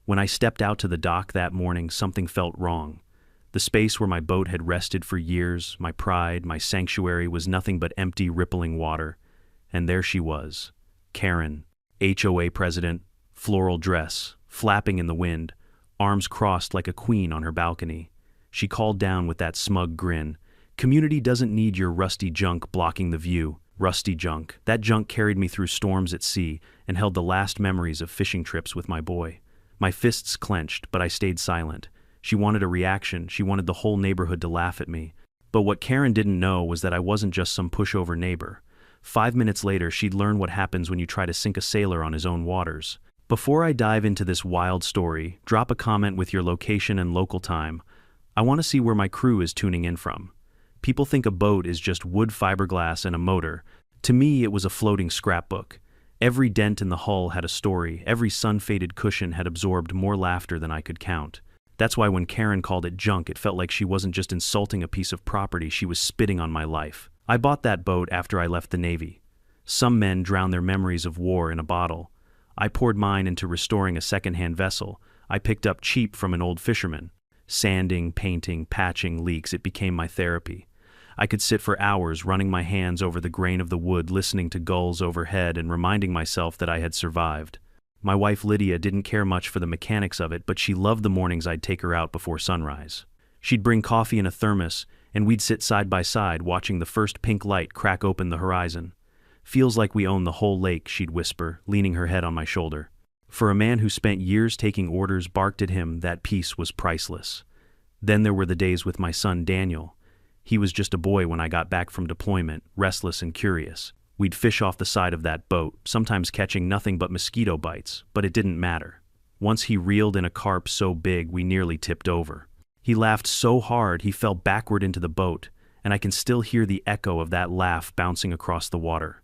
When I stepped out to the dock that morning, something felt wrong. The space where my boat had rested for years, my pride, my sanctuary, was nothing but empty, rippling water. And there she was, Karen, HOA president, floral dress, flapping in the wind, arms crossed like a queen on her balcony. She called down with that smug grin. "Community doesn't need your rusty junk blocking the view." Rusty junk. That junk carried me through storms at sea and held the last memories of fishing trips with my boy. My fists clenched, but I stayed silent. She wanted a reaction. She wanted the whole neighborhood to laugh at me. But what Karen didn't know was that I wasn't just some pushover neighbor. 5 minutes later, she'd learn what happens when you try to sink a sailor on his own waters. Before I dive into this wild story, drop a comment with your location and local time. I want to see where my crew is tuning in from. People think a boat is just wood, fiberglass, and a motor. To me, it was a floating scrapbook. Every dent in the hull had a story. Every sun-faded cushion had absorbed more laughter than I could count. That's why when Karen called it junk, it felt like she wasn't just insulting a piece of property, she was spitting on my life. I bought that boat after I left the Navy. Some men drown their memories of war in a bottle. I poured mine into restoring a second-hand vessel I picked up cheap from an old fisherman. Sanding, painting, patching leaks, it became my therapy. I could sit for hours running my hands over the grain of the wood, listening to gulls overhead and reminding myself that I had survived. My wife Lydia didn't care much for the mechanics of it, but she loved the mornings I'd take her out before sunrise. She'd bring coffee in a thermos, and we'd sit side by side watching the first pink light crack open the horizon. "Feels like we own the whole lake," she'd whisper, leaning her head on my shoulder. For a man who spent years taking orders, barked at him, that peace was priceless. Then there were the days with my son Daniel. He was just a boy when I got back from deployment, restless and curious. We'd fish off the side of that boat, sometimes catching nothing but mosquito bites, but it didn't matter. Once he reeled in a carp so big we nearly tipped over. He laughed so hard he fell backward into the boat, and I can still hear the echo of that laugh bouncing across the water.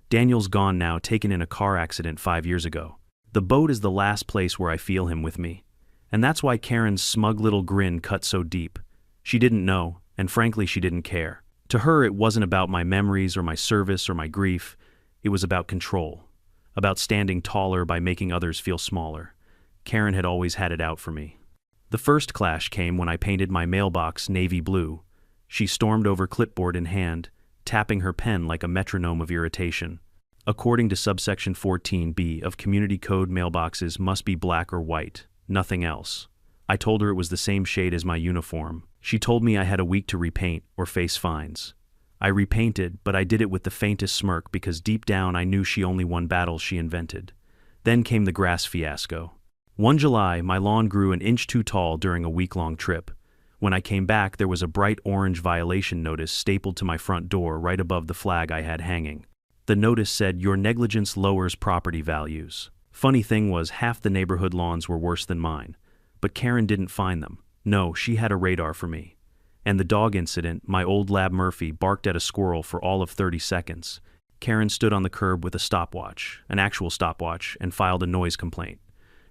Daniel's gone now, taken in a car accident 5 years ago. The boat is the last place where I feel him with me. And that's why Karen's smug little grin cut so deep. She didn't know, and frankly she didn't care. To her it wasn't about my memories or my service or my grief. It was about control. About standing taller by making others feel smaller. Karen had always had it out for me. The first clash came when I painted my mailbox navy blue. She stormed over, clipboard in hand, tapping her pen like a metronome of irritation. According to subsection 14B of Community Code, mailboxes must be black or white, nothing else. I told her it was the same shade as my uniform. She told me I had a week to repaint or face fines. I repainted, but I did it with the faintest smirk because deep down I knew she only won battles she invented. Then came the grass fiasco. One July, my lawn grew an inch too tall during a week-long trip. When I came back, there was a bright orange violation notice stapled to my front door right above the flag I had hanging. The notice said, "Your negligence lowers property values." Funny thing was, half the neighborhood lawns were worse than mine. But Karen didn't find them. No, she had a radar for me. And the dog incident, my old lab Murphy barked at a squirrel for all of 30 seconds. Karen stood on the curb with a stopwatch, an actual stopwatch, and filed a noise complaint.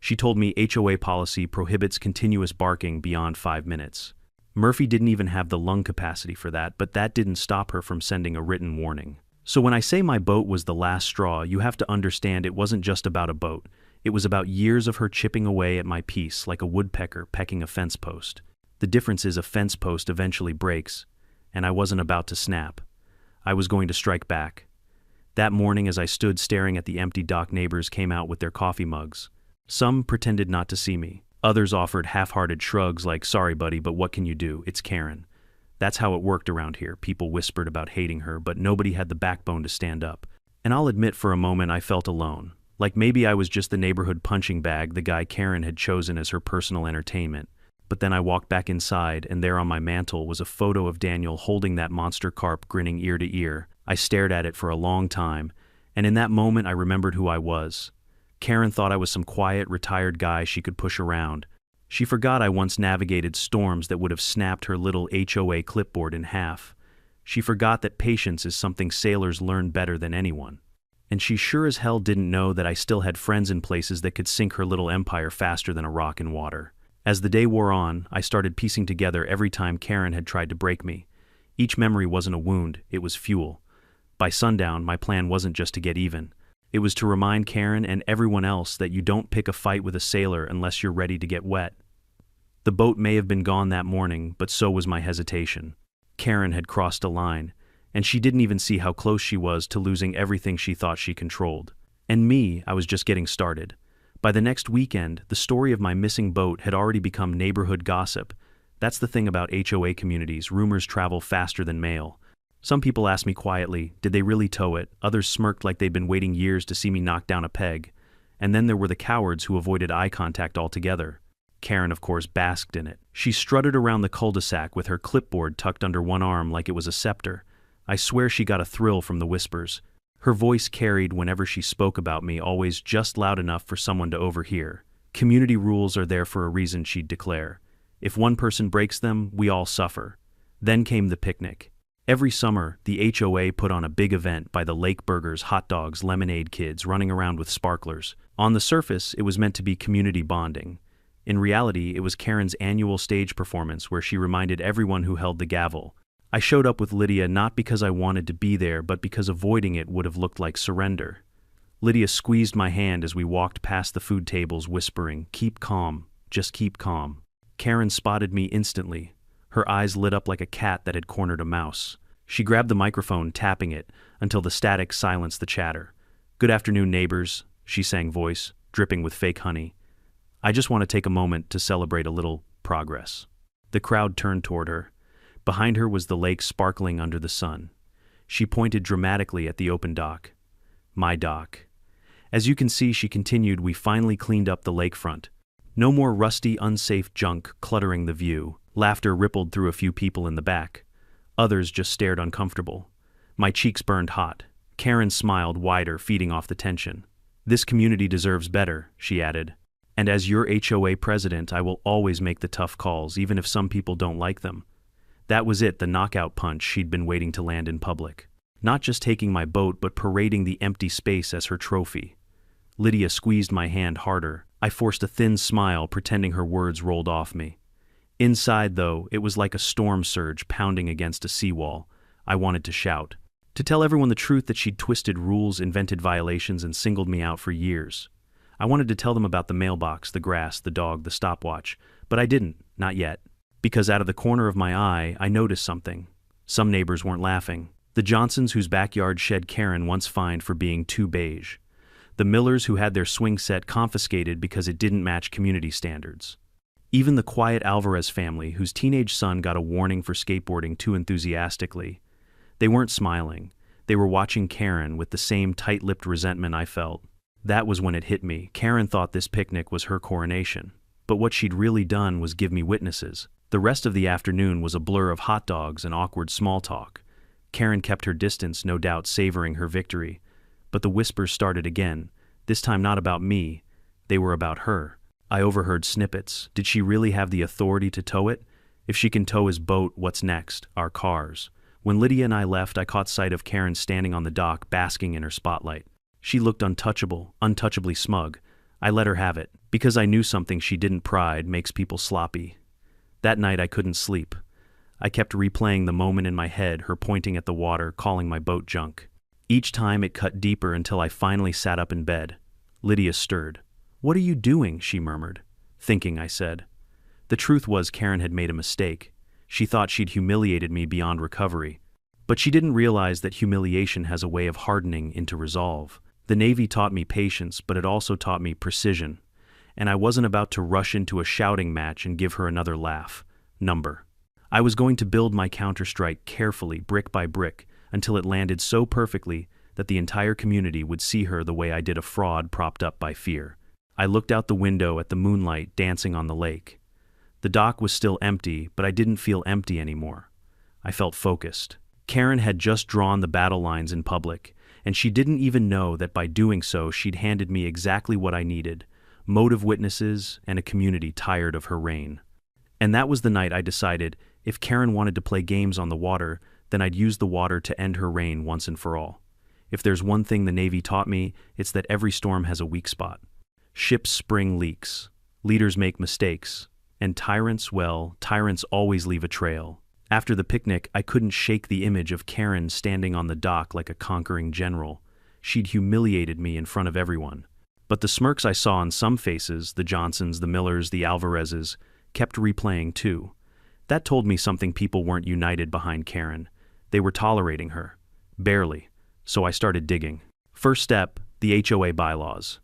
She told me HOA policy prohibits continuous barking beyond 5 minutes. Murphy didn't even have the lung capacity for that, but that didn't stop her from sending a written warning. So when I say my boat was the last straw, you have to understand it wasn't just about a boat. It was about years of her chipping away at my peace like a woodpecker pecking a fence post. The difference is a fence post eventually breaks, and I wasn't about to snap. I was going to strike back. That morning, as I stood staring at the empty dock, neighbors came out with their coffee mugs. Some pretended not to see me. Others offered half-hearted shrugs like, "Sorry buddy, but what can you do? It's Karen." That's how it worked around here. People whispered about hating her, but nobody had the backbone to stand up. And I'll admit, for a moment I felt alone. Like maybe I was just the neighborhood punching bag the guy Karen had chosen as her personal entertainment. But then I walked back inside, and there on my mantle was a photo of Daniel holding that monster carp, grinning ear to ear. I stared at it for a long time, and in that moment I remembered who I was. Karen thought I was some quiet, retired guy she could push around. She forgot I once navigated storms that would have snapped her little HOA clipboard in half. She forgot that patience is something sailors learn better than anyone. And she sure as hell didn't know that I still had friends in places that could sink her little empire faster than a rock in water. As the day wore on, I started piecing together every time Karen had tried to break me. Each memory wasn't a wound, it was fuel. By sundown, my plan wasn't just to get even. It was to remind Karen and everyone else that you don't pick a fight with a sailor unless you're ready to get wet. The boat may have been gone that morning, but so was my hesitation. Karen had crossed a line, and she didn't even see how close she was to losing everything she thought she controlled. And me, I was just getting started. By the next weekend, the story of my missing boat had already become neighborhood gossip. That's the thing about HOA communities, rumors travel faster than mail. Some people asked me quietly, did they really tow it? Others smirked like they'd been waiting years to see me knock down a peg. And then there were the cowards who avoided eye contact altogether. Karen, of course, basked in it. She strutted around the cul-de-sac with her clipboard tucked under one arm like it was a scepter. I swear she got a thrill from the whispers. Her voice carried whenever she spoke about me, always just loud enough for someone to overhear. Community rules are there for a reason, she'd declare. If one person breaks them, we all suffer. Then came the picnic. Every summer, the HOA put on a big event by the Lake Burgers, hot dogs, lemonade kids running around with sparklers. On the surface, it was meant to be community bonding. In reality, it was Karen's annual stage performance where she reminded everyone who held the gavel. I showed up with Lydia not because I wanted to be there, but because avoiding it would have looked like surrender. Lydia squeezed my hand as we walked past the food tables, whispering, "Keep calm, just keep calm." Karen spotted me instantly. Her eyes lit up like a cat that had cornered a mouse. She grabbed the microphone, tapping it, until the static silenced the chatter. "Good afternoon, neighbors," she sang, voice dripping with fake honey. "I just want to take a moment to celebrate a little progress." The crowd turned toward her. Behind her was the lake sparkling under the sun. She pointed dramatically at the open dock. "My dock." As you can see, she continued, we finally cleaned up the lakefront. No more rusty, unsafe junk cluttering the view. Laughter rippled through a few people in the back. Others just stared uncomfortable. My cheeks burned hot. Karen smiled wider, feeding off the tension. "This community deserves better," she added. "And as your HOA president, I will always make the tough calls, even if some people don't like them." That was it, the knockout punch she'd been waiting to land in public. Not just taking my boat, but parading the empty space as her trophy. Lydia squeezed my hand harder. I forced a thin smile, pretending her words rolled off me. Inside, though, it was like a storm surge pounding against a seawall. I wanted to shout. To tell everyone the truth that she'd twisted rules, invented violations, and singled me out for years. I wanted to tell them about the mailbox, the grass, the dog, the stopwatch, but I didn't, not yet. Because out of the corner of my eye, I noticed something. Some neighbors weren't laughing. The Johnsons, whose backyard shed Karen once fined for being too beige. The Millers, who had their swing set confiscated because it didn't match community standards. Even the quiet Alvarez family, whose teenage son got a warning for skateboarding too enthusiastically. They weren't smiling. They were watching Karen with the same tight-lipped resentment I felt. That was when it hit me. Karen thought this picnic was her coronation. But what she'd really done was give me witnesses. The rest of the afternoon was a blur of hot dogs and awkward small talk. Karen kept her distance, no doubt savoring her victory. But the whispers started again, this time not about me. They were about her. I overheard snippets. Did she really have the authority to tow it? If she can tow his boat, what's next? Our cars. When Lydia and I left, I caught sight of Karen standing on the dock, basking in her spotlight. She looked untouchable, untouchably smug. I let her have it, because I knew something she didn't. Pride makes people sloppy. That night I couldn't sleep. I kept replaying the moment in my head, her pointing at the water, calling my boat junk. Each time it cut deeper until I finally sat up in bed. Lydia stirred. "What are you doing?" she murmured. "Thinking," I said. The truth was Karen had made a mistake. She thought she'd humiliated me beyond recovery. But she didn't realize that humiliation has a way of hardening into resolve. The Navy taught me patience, but it also taught me precision. And I wasn't about to rush into a shouting match and give her another laugh. Number. I was going to build my counterstrike carefully, brick by brick, until it landed so perfectly that the entire community would see her the way I did a fraud propped up by fear. I looked out the window at the moonlight dancing on the lake. The dock was still empty, but I didn't feel empty anymore. I felt focused. Karen had just drawn the battle lines in public, and she didn't even know that by doing so she'd handed me exactly what I needed: motive witnesses and a community tired of her reign. And that was the night I decided, if Karen wanted to play games on the water, then I'd use the water to end her reign once and for all. If there's one thing the Navy taught me, it's that every storm has a weak spot. Ships spring leaks, leaders make mistakes, and tyrants, well, tyrants always leave a trail. After the picnic, I couldn't shake the image of Karen standing on the dock like a conquering general. She'd humiliated me in front of everyone. But the smirks I saw on some faces, the Johnsons, the Millers, the Alvarezes, kept replaying too. That told me something: people weren't united behind Karen. They were tolerating her. Barely. So I started digging. First step, the HOA bylaws.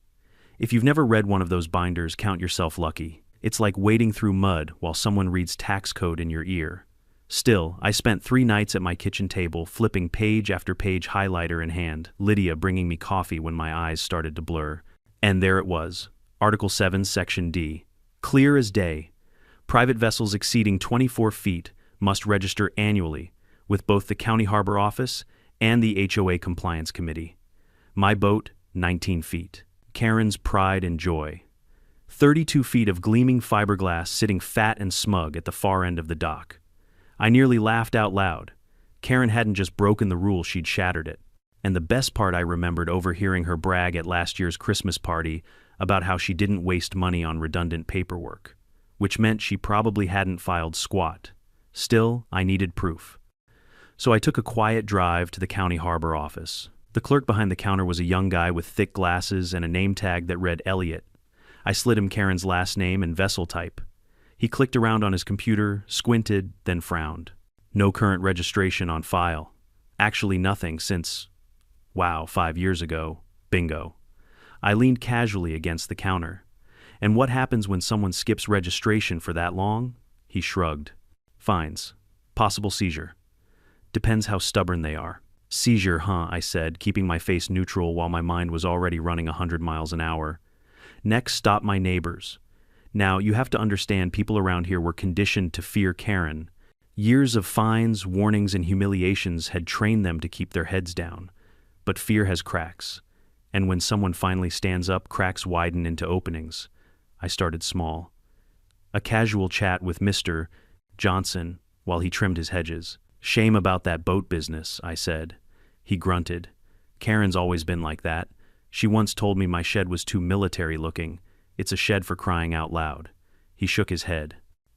If you've never read one of those binders, count yourself lucky. It's like wading through mud while someone reads tax code in your ear. Still, I spent 3 nights at my kitchen table, flipping page after page, highlighter in hand, Lydia bringing me coffee when my eyes started to blur. And there it was, Article 7, Section D. Clear as day. Private vessels exceeding 24 feet must register annually with both the County Harbor Office and the HOA Compliance Committee. My boat, 19 feet. Karen's pride and joy. 32 feet of gleaming fiberglass sitting fat and smug at the far end of the dock. I nearly laughed out loud. Karen hadn't just broken the rule, she'd shattered it. And the best part, I remembered overhearing her brag at last year's Christmas party about how she didn't waste money on redundant paperwork, which meant she probably hadn't filed squat. Still, I needed proof. So I took a quiet drive to the County Harbor Office. The clerk behind the counter was a young guy with thick glasses and a name tag that read Elliot. I slid him Karen's last name and vessel type. He clicked around on his computer, squinted, then frowned. No current registration on file. Actually nothing since, 5 years ago. Bingo. I leaned casually against the counter. And what happens when someone skips registration for that long? He shrugged. Fines. Possible seizure. Depends how stubborn they are. Seizure, huh? I said, keeping my face neutral while my mind was already running 100 miles an hour. Next stop, my neighbors. Now, you have to understand, people around here were conditioned to fear Karen. Years of fines, warnings, and humiliations had trained them to keep their heads down. But fear has cracks. And when someone finally stands up, cracks widen into openings. I started small. A casual chat with Mr. Johnson while he trimmed his hedges. Shame about that boat business, I said. He grunted. Karen's always been like that. She once told me my shed was too military-looking. It's a shed for crying out loud. He shook his head.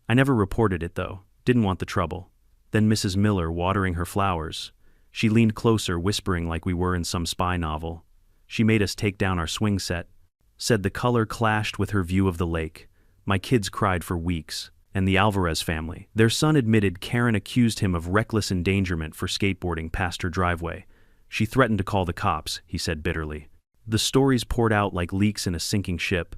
I never reported it, though. Didn't want the trouble. Then Mrs. Miller watering her flowers. She leaned closer, whispering like we were in some spy novel. She made us take down our swing set. Said the color clashed with her view of the lake. My kids cried for weeks. And the Alvarez family. Their son admitted Karen accused him of reckless endangerment for skateboarding past her driveway. She threatened to call the cops, he said bitterly. The stories poured out like leaks in a sinking ship.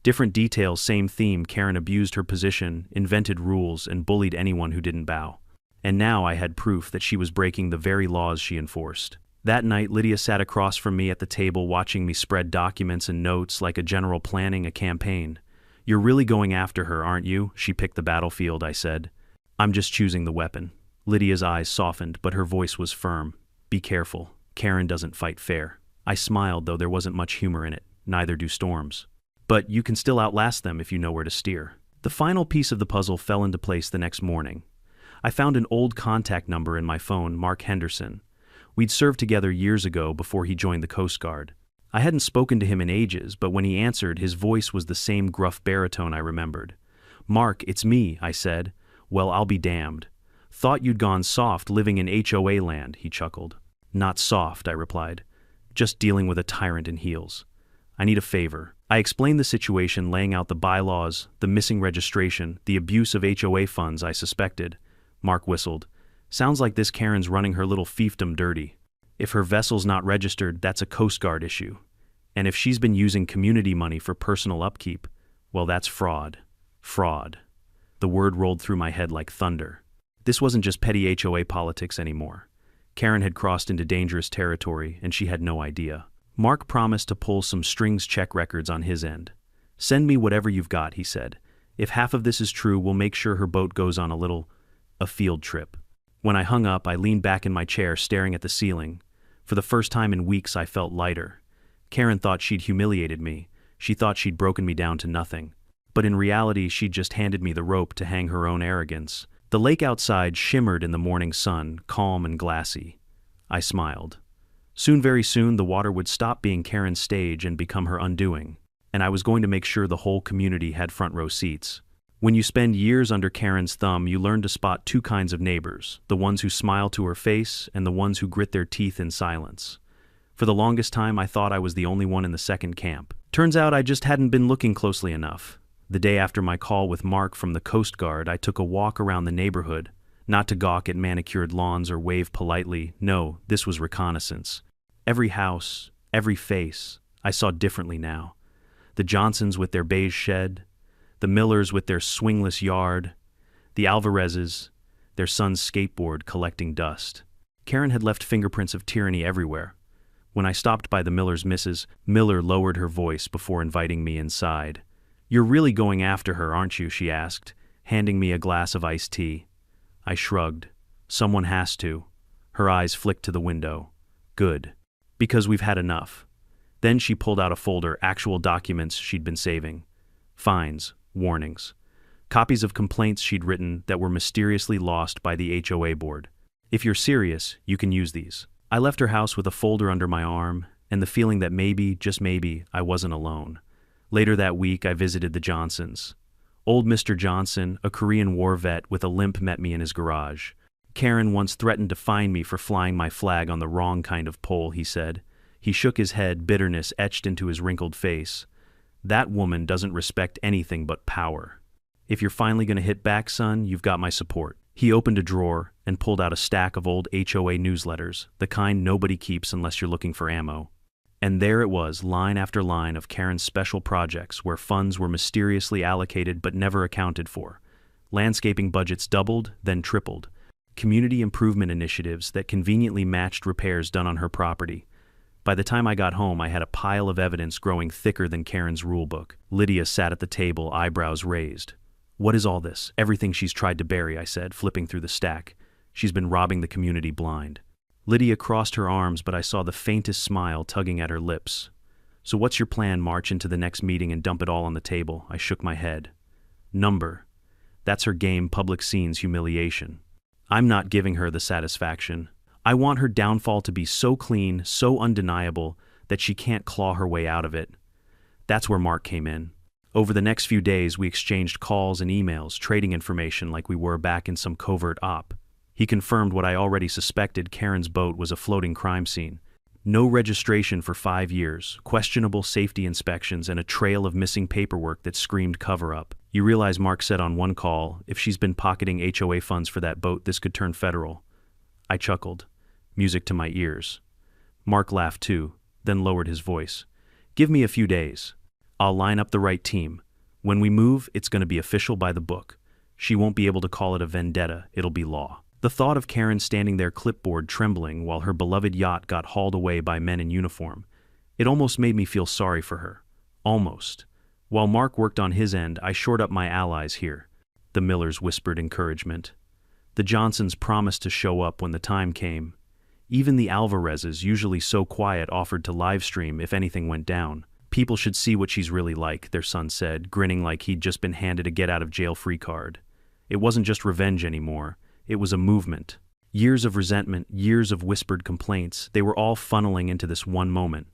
Different details, same theme. Karen abused her position, invented rules, and bullied anyone who didn't bow. And now I had proof that she was breaking the very laws she enforced. That night, Lydia sat across from me at the table, watching me spread documents and notes like a general planning a campaign. You're really going after her, aren't you? She picked the battlefield, I said. I'm just choosing the weapon. Lydia's eyes softened, but her voice was firm. Be careful. Karen doesn't fight fair. I smiled, though there wasn't much humor in it. Neither do storms. But you can still outlast them if you know where to steer. The final piece of the puzzle fell into place the next morning. I found an old contact number in my phone, Mark Henderson. We'd served together years ago before he joined the Coast Guard. I hadn't spoken to him in ages, but when he answered, his voice was the same gruff baritone I remembered. Mark, it's me, I said. Well, I'll be damned. Thought you'd gone soft living in HOA land, he chuckled. Not soft, I replied. Just dealing with a tyrant in heels. I need a favor. I explained the situation, laying out the bylaws, the missing registration, the abuse of HOA funds I suspected. Mark whistled. Sounds like this Karen's running her little fiefdom dirty. If her vessel's not registered, that's a Coast Guard issue. And if she's been using community money for personal upkeep, well, that's fraud. Fraud. The word rolled through my head like thunder. This wasn't just petty HOA politics anymore. Karen had crossed into dangerous territory, and she had no idea. Mark promised to pull some strings check records on his end. Send me whatever you've got, he said. If half of this is true, we'll make sure her boat goes on a field trip. When I hung up, I leaned back in my chair, staring at the ceiling. For the first time in weeks, I felt lighter. Karen thought she'd humiliated me. She thought she'd broken me down to nothing. But in reality, she'd just handed me the rope to hang her own arrogance. The lake outside shimmered in the morning sun, calm and glassy. I smiled. Soon, very soon, the water would stop being Karen's stage and become her undoing. And I was going to make sure the whole community had front row seats. When you spend years under Karen's thumb, you learn to spot two kinds of neighbors, the ones who smile to her face and the ones who grit their teeth in silence. For the longest time, I thought I was the only one in the second camp. Turns out I just hadn't been looking closely enough. The day after my call with Mark from the Coast Guard, I took a walk around the neighborhood, not to gawk at manicured lawns or wave politely. No, this was reconnaissance. Every house, every face, I saw differently now. The Johnsons with their beige shed, the Millers with their swingless yard, the Alvarezes, their son's skateboard collecting dust. Karen had left fingerprints of tyranny everywhere. When I stopped by the Millers' Mrs. Miller lowered her voice before inviting me inside. "You're really going after her, aren't you?" she asked, handing me a glass of iced tea. I shrugged. Someone has to. Her eyes flicked to the window. Good. Because we've had enough. Then she pulled out a folder, actual documents she'd been saving. Fines, warnings. Copies of complaints she'd written that were mysteriously lost by the HOA board. "If you're serious, you can use these." I left her house with a folder under my arm, and the feeling that maybe, just maybe, I wasn't alone. Later that week, I visited the Johnsons. Old Mr. Johnson, a Korean War vet with a limp, met me in his garage. "Karen once threatened to fine me for flying my flag on the wrong kind of pole," he said. He shook his head, bitterness etched into his wrinkled face. "That woman doesn't respect anything but power. If you're finally going to hit back, son, you've got my support." He opened a drawer and pulled out a stack of old HOA newsletters, the kind nobody keeps unless you're looking for ammo. And there it was, line after line of Karen's special projects where funds were mysteriously allocated but never accounted for. Landscaping budgets doubled, then tripled. Community improvement initiatives that conveniently matched repairs done on her property. By the time I got home, I had a pile of evidence growing thicker than Karen's rulebook. Lydia sat at the table, eyebrows raised. "What is all this?" "Everything she's tried to bury," I said, flipping through the stack. "She's been robbing the community blind." Lydia crossed her arms, but I saw the faintest smile tugging at her lips. "So what's your plan? March into the next meeting and dump it all on the table?" I shook my head. "Number. That's her game, public scenes, humiliation. I'm not giving her the satisfaction. I want her downfall to be so clean, so undeniable, that she can't claw her way out of it." That's where Mark came in. Over the next few days, we exchanged calls and emails, trading information like we were back in some covert op. He confirmed what I already suspected: Karen's boat was a floating crime scene. No registration for 5 years, questionable safety inspections, and a trail of missing paperwork that screamed cover-up. "You realize," Mark said on one call, "if she's been pocketing HOA funds for that boat, this could turn federal." I chuckled. Music to my ears. Mark laughed too, then lowered his voice. "Give me a few days. I'll line up the right team. When we move, it's going to be official by the book. She won't be able to call it a vendetta, it'll be law." The thought of Karen standing there, clipboard trembling, while her beloved yacht got hauled away by men in uniform, it almost made me feel sorry for her. Almost. While Mark worked on his end, I shored up my allies here. The Millers whispered encouragement. The Johnsons promised to show up when the time came. Even the Alvarezes, usually so quiet, offered to livestream if anything went down. "People should see what she's really like," their son said, grinning like he'd just been handed a get-out-of-jail-free card. It wasn't just revenge anymore. It was a movement. Years of resentment, years of whispered complaints, they were all funneling into this one moment.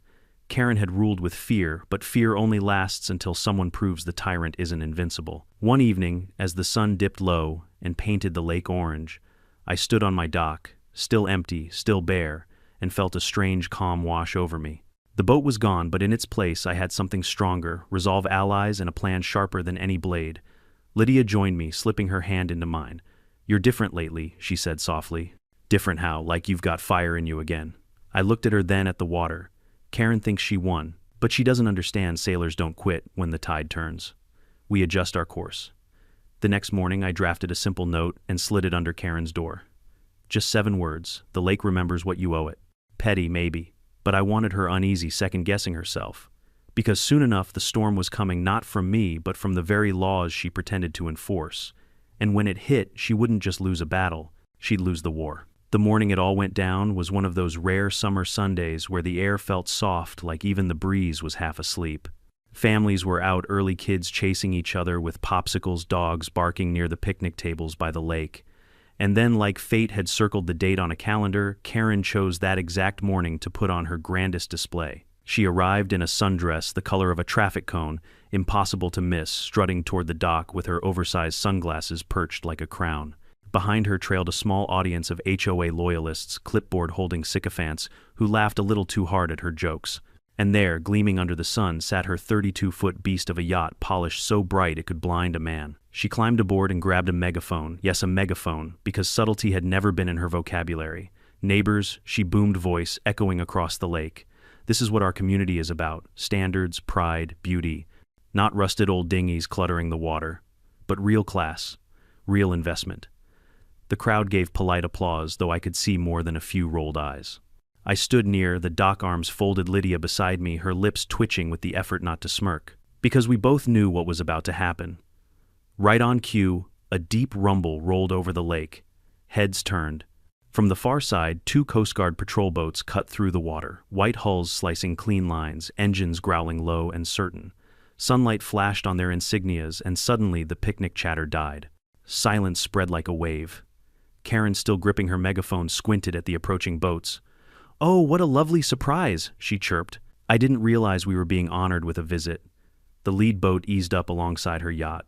Karen had ruled with fear, but fear only lasts until someone proves the tyrant isn't invincible. One evening, as the sun dipped low and painted the lake orange, I stood on my dock, still empty, still bare, and felt a strange calm wash over me. The boat was gone, but in its place I had something stronger, resolve, allies, and a plan sharper than any blade. Lydia joined me, slipping her hand into mine. "You're different lately," she said softly. "Different how? Like you've got fire in you again." I looked at her, then at the water. Karen thinks she won, but she doesn't understand sailors don't quit when the tide turns. We adjust our course. The next morning I drafted a simple note and slid it under Karen's door. Just 7 words: "The lake remembers what you owe it." Petty, maybe, but I wanted her uneasy, second-guessing herself. Because soon enough the storm was coming, not from me, but from the very laws she pretended to enforce. And when it hit, she wouldn't just lose a battle, she'd lose the war. The morning it all went down was one of those rare summer Sundays where the air felt soft, like even the breeze was half asleep. Families were out early, kids chasing each other with popsicles, dogs barking near the picnic tables by the lake. And then, like fate had circled the date on a calendar, Karen chose that exact morning to put on her grandest display. She arrived in a sundress the color of a traffic cone, impossible to miss, strutting toward the dock with her oversized sunglasses perched like a crown. Behind her trailed a small audience of HOA loyalists, clipboard-holding sycophants, who laughed a little too hard at her jokes. And there, gleaming under the sun, sat her 32-foot beast of a yacht, polished so bright it could blind a man. She climbed aboard and grabbed a megaphone, yes, a megaphone, because subtlety had never been in her vocabulary. "Neighbors," she boomed, voice echoing across the lake. "This is what our community is about: standards, pride, beauty. Not rusted old dinghies cluttering the water, but real class, real investment." The crowd gave polite applause, though I could see more than a few rolled eyes. I stood near, the dock arms folded, Lydia beside me, her lips twitching with the effort not to smirk, because we both knew what was about to happen. Right on cue, a deep rumble rolled over the lake. Heads turned. From the far side, 2 Coast Guard patrol boats cut through the water, white hulls slicing clean lines, engines growling low and certain. Sunlight flashed on their insignias, and suddenly the picnic chatter died. Silence spread like a wave. Karen, still gripping her megaphone, squinted at the approaching boats. "Oh, what a lovely surprise," she chirped. I didn't realize we were being honored with a visit. The lead boat eased up alongside her yacht.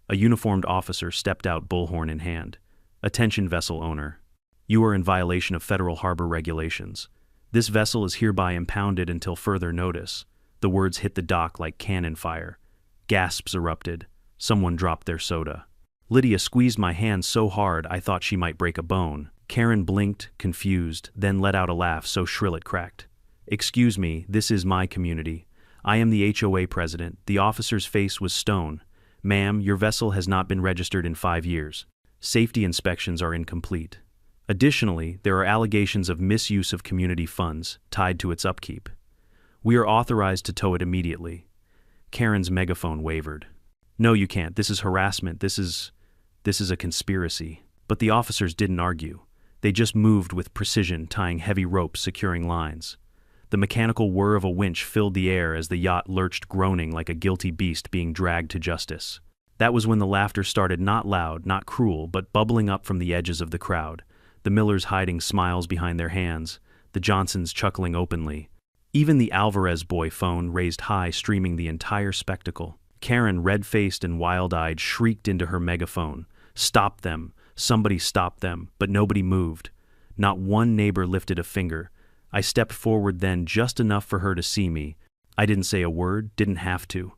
A uniformed officer stepped out, bullhorn in hand. "Attention, vessel owner. You are in violation of federal harbor regulations. This vessel is hereby impounded until further notice." The words hit the dock like cannon fire. Gasps erupted. Someone dropped their soda. Lydia squeezed my hand so hard I thought she might break a bone. Karen blinked, confused, then let out a laugh so shrill it cracked. "Excuse me, this is my community. I am the HOA president." The officer's face was stone. "Ma'am, your vessel has not been registered in 5 years. Safety inspections are incomplete. Additionally, there are allegations of misuse of community funds tied to its upkeep. We are authorized to tow it immediately." Karen's megaphone wavered. "No, you can't. This is harassment. This is a conspiracy." But the officers didn't argue. They just moved with precision, tying heavy ropes, securing lines. The mechanical whir of a winch filled the air as the yacht lurched, groaning like a guilty beast being dragged to justice. That was when the laughter started, not loud, not cruel, but bubbling up from the edges of the crowd. The Millers hiding smiles behind their hands, the Johnsons chuckling openly. Even the Alvarez boy phone raised high, streaming the entire spectacle. Karen, red-faced and wild-eyed, shrieked into her megaphone. "Stop them! Somebody stop them!" But nobody moved. Not one neighbor lifted a finger. I stepped forward then, just enough for her to see me. I didn't say a word, didn't have to.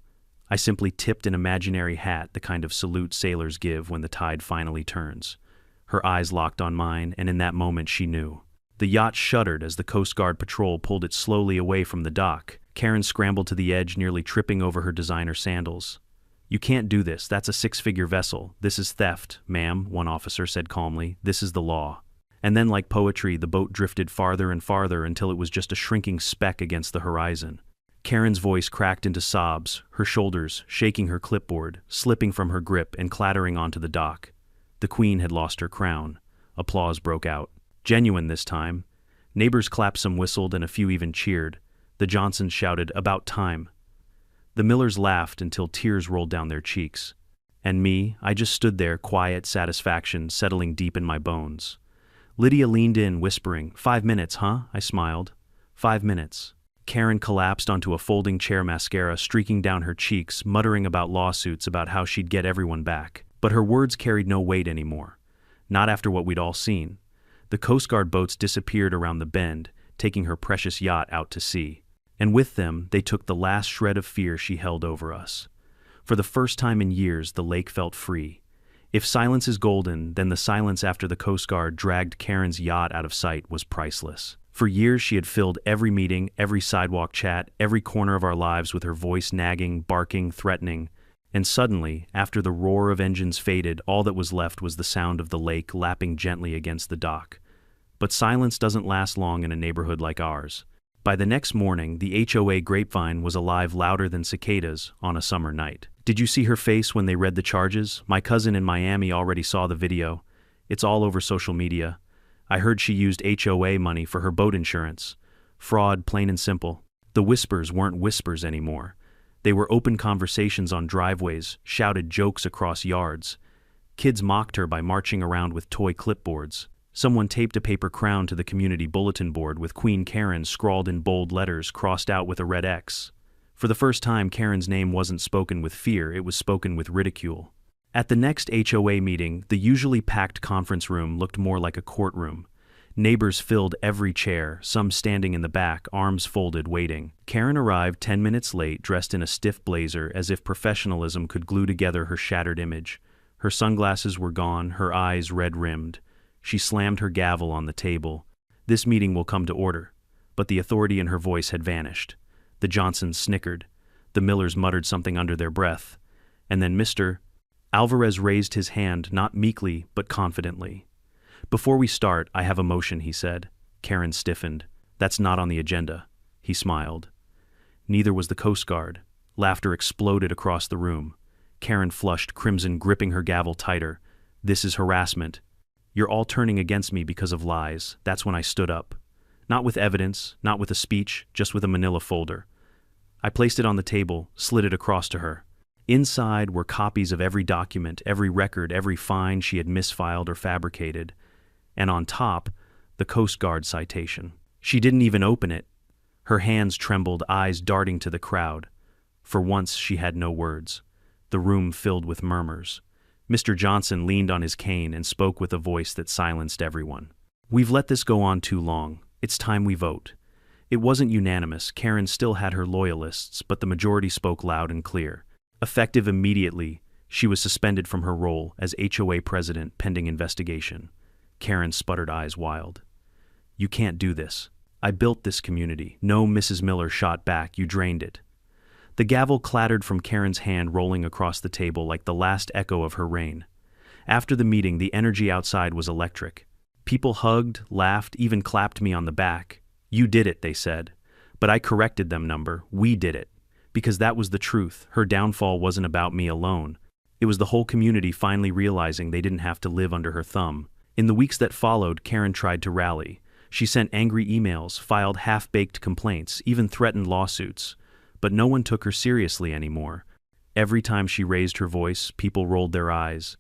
I simply tipped an imaginary hat, the kind of salute sailors give when the tide finally turns. Her eyes locked on mine, and in that moment she knew. The yacht shuddered as the Coast Guard patrol pulled it slowly away from the dock. Karen scrambled to the edge, nearly tripping over her designer sandals. "You can't do this. That's a 6-figure vessel. This is theft, ma'am," one officer said calmly. "This is the law." And then, like poetry, the boat drifted farther and farther until it was just a shrinking speck against the horizon. Karen's voice cracked into sobs, her shoulders shaking, her clipboard slipping from her grip and clattering onto the dock. The Queen had lost her crown. Applause broke out. Genuine this time. Neighbors clapped, some whistled, and a few even cheered. The Johnsons shouted, "About time." The Millers laughed until tears rolled down their cheeks. And me, I just stood there, quiet satisfaction settling deep in my bones. Lydia leaned in, whispering, "5 minutes, huh?" I smiled. 5 minutes. Karen collapsed onto a folding chair, mascara streaking down her cheeks, muttering about lawsuits, about how she'd get everyone back. But her words carried no weight anymore. Not after what we'd all seen. The Coast Guard boats disappeared around the bend, taking her precious yacht out to sea. And with them, they took the last shred of fear she held over us. For the first time in years, the lake felt free. If silence is golden, then the silence after the Coast Guard dragged Karen's yacht out of sight was priceless. For years, she had filled every meeting, every sidewalk chat, every corner of our lives with her voice, nagging, barking, threatening. And suddenly, after the roar of engines faded, all that was left was the sound of the lake lapping gently against the dock. But silence doesn't last long in a neighborhood like ours. By the next morning, the HOA grapevine was alive, louder than cicadas on a summer night. Did you see her face when they read the charges? My cousin in Miami already saw the video. It's all over social media. I heard she used HOA money for her boat insurance. Fraud, plain and simple. The whispers weren't whispers anymore. They were open conversations on driveways, shouted jokes across yards. Kids mocked her by marching around with toy clipboards. Someone taped a paper crown to the community bulletin board with Queen Karen scrawled in bold letters, crossed out with a red X. For the first time, Karen's name wasn't spoken with fear, it was spoken with ridicule. At the next HOA meeting, the usually packed conference room looked more like a courtroom. Neighbors filled every chair, some standing in the back, arms folded, waiting. Karen arrived 10 minutes late, dressed in a stiff blazer, as if professionalism could glue together her shattered image. Her sunglasses were gone, her eyes red-rimmed. She slammed her gavel on the table. "This meeting will come to order." But the authority in her voice had vanished. The Johnsons snickered. The Millers muttered something under their breath. And then Mr. Alvarez raised his hand, not meekly, but confidently. "Before we start, I have a motion," he said. Karen stiffened. "That's not on the agenda." He smiled. Neither was the Coast Guard. Laughter exploded across the room. Karen flushed crimson, gripping her gavel tighter. "This is harassment. You're all turning against me because of lies." That's when I stood up. Not with evidence, not with a speech, just with a manila folder. I placed it on the table, slid it across to her. Inside were copies of every document, every record, every fine she had misfiled or fabricated. And on top, the Coast Guard citation. She didn't even open it. Her hands trembled, eyes darting to the crowd. For once, she had no words. The room filled with murmurs. Mr. Johnson leaned on his cane and spoke with a voice that silenced everyone. "We've let this go on too long. It's time we vote." It wasn't unanimous. Karen still had her loyalists, but the majority spoke loud and clear. Effective immediately, she was suspended from her role as HOA president pending investigation. Karen's sputtered eyes wild. "You can't do this. I built this community." "No," Mrs. Miller shot back, "you drained it." The gavel clattered from Karen's hand, rolling across the table like the last echo of her reign. After the meeting, the energy outside was electric. People hugged, laughed, even clapped me on the back. "You did it," they said. But I corrected them, we did it. Because that was the truth. Her downfall wasn't about me alone. It was the whole community finally realizing they didn't have to live under her thumb. In the weeks that followed, Karen tried to rally. She sent angry emails, filed half-baked complaints, even threatened lawsuits. But no one took her seriously anymore. Every time she raised her voice, people rolled their eyes.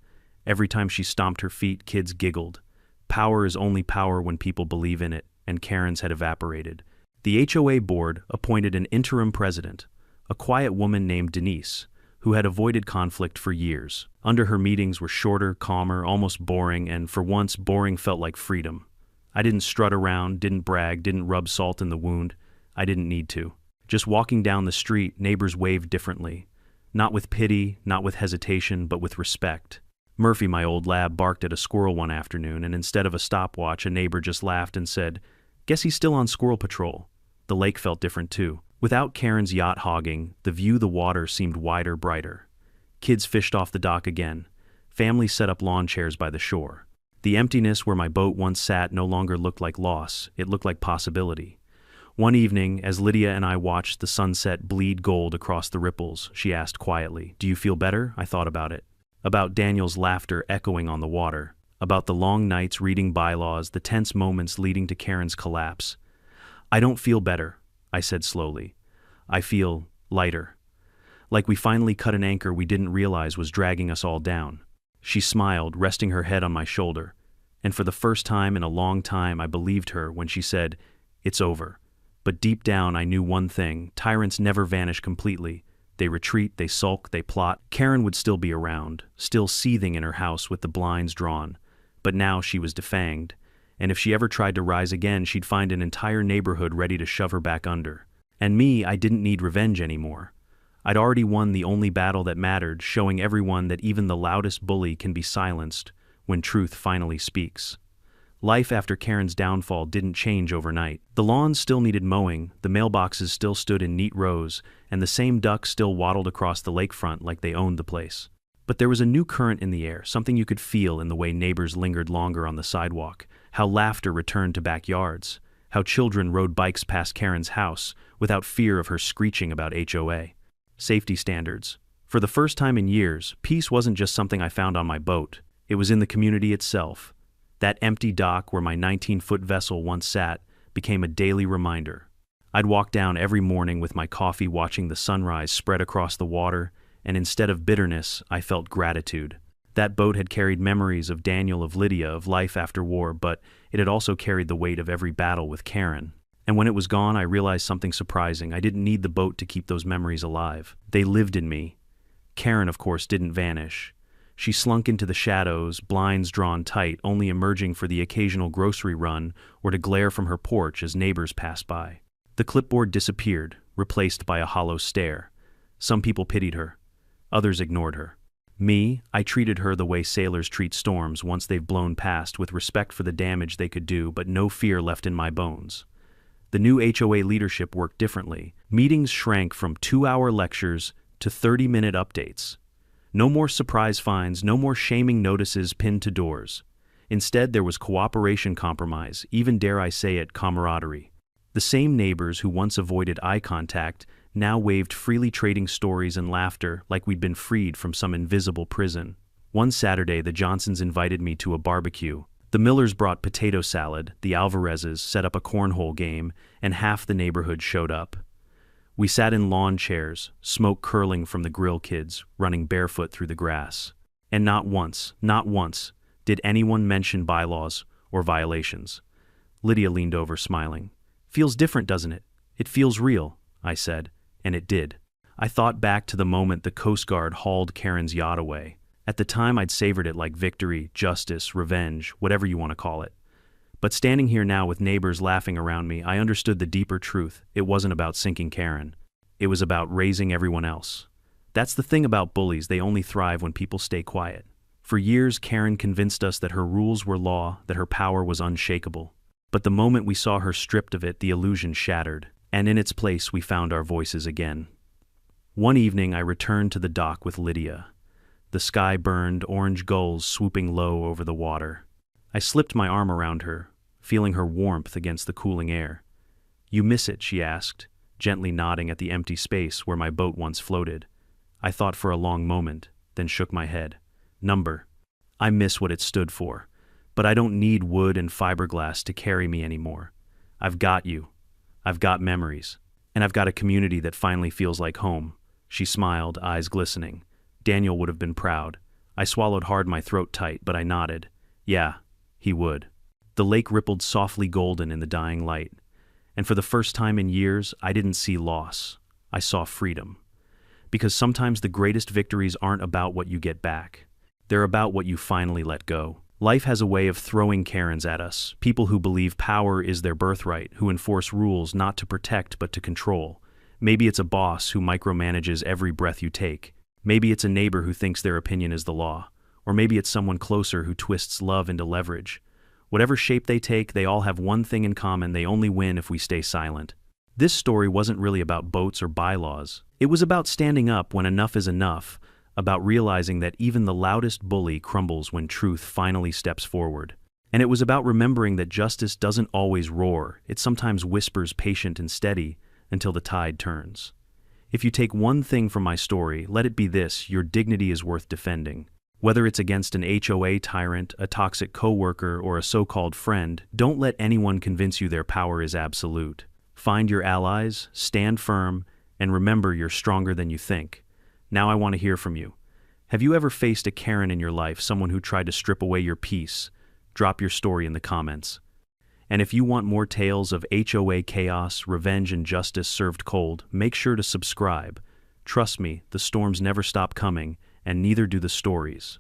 Every time she stomped her feet, kids giggled. Power is only power when people believe in it, and Karen's had evaporated. The HOA board appointed an interim president, a quiet woman named Denise, who had avoided conflict for years. Under her meetings were shorter, calmer, almost boring, and for once, boring felt like freedom. I didn't strut around, didn't brag, didn't rub salt in the wound. I didn't need to. Just walking down the street, neighbors waved differently. Not with pity, not with hesitation, but with respect. Murphy, my old lab, barked at a squirrel one afternoon, and instead of a stopwatch, a neighbor just laughed and said, "Guess he's still on squirrel patrol." The lake felt different too. Without Karen's yacht hogging, the water seemed wider, brighter. Kids fished off the dock again. Families set up lawn chairs by the shore. The emptiness where my boat once sat no longer looked like loss, it looked like possibility. One evening, as Lydia and I watched the sunset bleed gold across the ripples, she asked quietly, "Do you feel better?" I thought about it. About Daniel's laughter echoing on the water. About the long nights reading bylaws, the tense moments leading to Karen's collapse. "I don't feel better," I said slowly. "I feel lighter. Like we finally cut an anchor we didn't realize was dragging us all down." She smiled, resting her head on my shoulder. And for the first time in a long time, I believed her when she said, "It's over." But deep down, I knew one thing: tyrants never vanish completely. They retreat, they sulk, they plot. Karen would still be around, still seething in her house with the blinds drawn. But now she was defanged, and if she ever tried to rise again, she'd find an entire neighborhood ready to shove her back under. And me, I didn't need revenge anymore. I'd already won the only battle that mattered, showing everyone that even the loudest bully can be silenced when truth finally speaks. Life after Karen's downfall didn't change overnight. The lawns still needed mowing, the mailboxes still stood in neat rows, and the same ducks still waddled across the lakefront like they owned the place. But there was a new current in the air, something you could feel in the way neighbors lingered longer on the sidewalk, how laughter returned to backyards, how children rode bikes past Karen's house without fear of her screeching about HOA. Safety standards. For the first time in years, peace wasn't just something I found on my boat. It was in the community itself. That empty dock where my 19-foot vessel once sat became a daily reminder. I'd walk down every morning with my coffee watching the sunrise spread across the water, and instead of bitterness, I felt gratitude. That boat had carried memories of Daniel, of Lydia, of life after war, but it had also carried the weight of every battle with Karen. And when it was gone, I realized something surprising. I didn't need the boat to keep those memories alive. They lived in me. Karen, of course, didn't vanish. She slunk into the shadows, blinds drawn tight, only emerging for the occasional grocery run or to glare from her porch as neighbors passed by. The clipboard disappeared, replaced by a hollow stare. Some people pitied her. Others ignored her. Me, I treated her the way sailors treat storms once they've blown past, with respect for the damage they could do but no fear left in my bones. The new HOA leadership worked differently. Meetings shrank from 2-hour lectures to 30-minute updates. No more surprise fines, no more shaming notices pinned to doors. Instead, there was cooperation, compromise, even, dare I say it, camaraderie. The same neighbors who once avoided eye contact now waved freely, trading stories and laughter like we'd been freed from some invisible prison. One Saturday, the Johnsons invited me to a barbecue. The Millers brought potato salad, the Alvarezes set up a cornhole game, and half the neighborhood showed up. We sat in lawn chairs, smoke curling from the grill kids running barefoot through the grass. And not once, did anyone mention bylaws or violations. Lydia leaned over, smiling. "Feels different, doesn't it? It feels real," I said, and it did. I thought back to the moment the Coast Guard hauled Karen's yacht away. At the time, I'd savored it like victory, justice, revenge, whatever you want to call it. But standing here now with neighbors laughing around me, I understood the deeper truth. It wasn't about sinking Karen. It was about raising everyone else. That's the thing about bullies, they only thrive when people stay quiet. For years, Karen convinced us that her rules were law, that her power was unshakable. But the moment we saw her stripped of it, the illusion shattered, and in its place we found our voices again. One evening, I returned to the dock with Lydia. The sky burned, orange gulls swooping low over the water. I slipped my arm around her, feeling her warmth against the cooling air. "You miss it?" she asked, gently nodding at the empty space where my boat once floated. I thought for a long moment, then shook my head. Number. I miss what it stood for. But I don't need wood and fiberglass to carry me anymore. I've got you. I've got memories. And I've got a community that finally feels like home. She smiled, eyes glistening. Daniel would have been proud. I swallowed hard, my throat tight, but I nodded. Yeah, he would. The lake rippled softly golden in the dying light. And for the first time in years, I didn't see loss. I saw freedom. Because sometimes the greatest victories aren't about what you get back. They're about what you finally let go. Life has a way of throwing Karens at us, people who believe power is their birthright, who enforce rules not to protect but to control. Maybe it's a boss who micromanages every breath you take. Maybe it's a neighbor who thinks their opinion is the law. Or maybe it's someone closer who twists love into leverage. Whatever shape they take, they all have one thing in common: they only win if we stay silent. This story wasn't really about boats or bylaws. It was about standing up when enough is enough, about realizing that even the loudest bully crumbles when truth finally steps forward. And it was about remembering that justice doesn't always roar, it sometimes whispers, patient and steady, until the tide turns. If you take one thing from my story, let it be this: your dignity is worth defending. Whether it's against an HOA tyrant, a toxic coworker, or a so-called friend, don't let anyone convince you their power is absolute. Find your allies, stand firm, and remember you're stronger than you think. Now I want to hear from you. Have you ever faced a Karen in your life, someone who tried to strip away your peace? Drop your story in the comments. And if you want more tales of HOA chaos, revenge, and justice served cold, make sure to subscribe. Trust me, the storms never stop coming, and neither do the stories.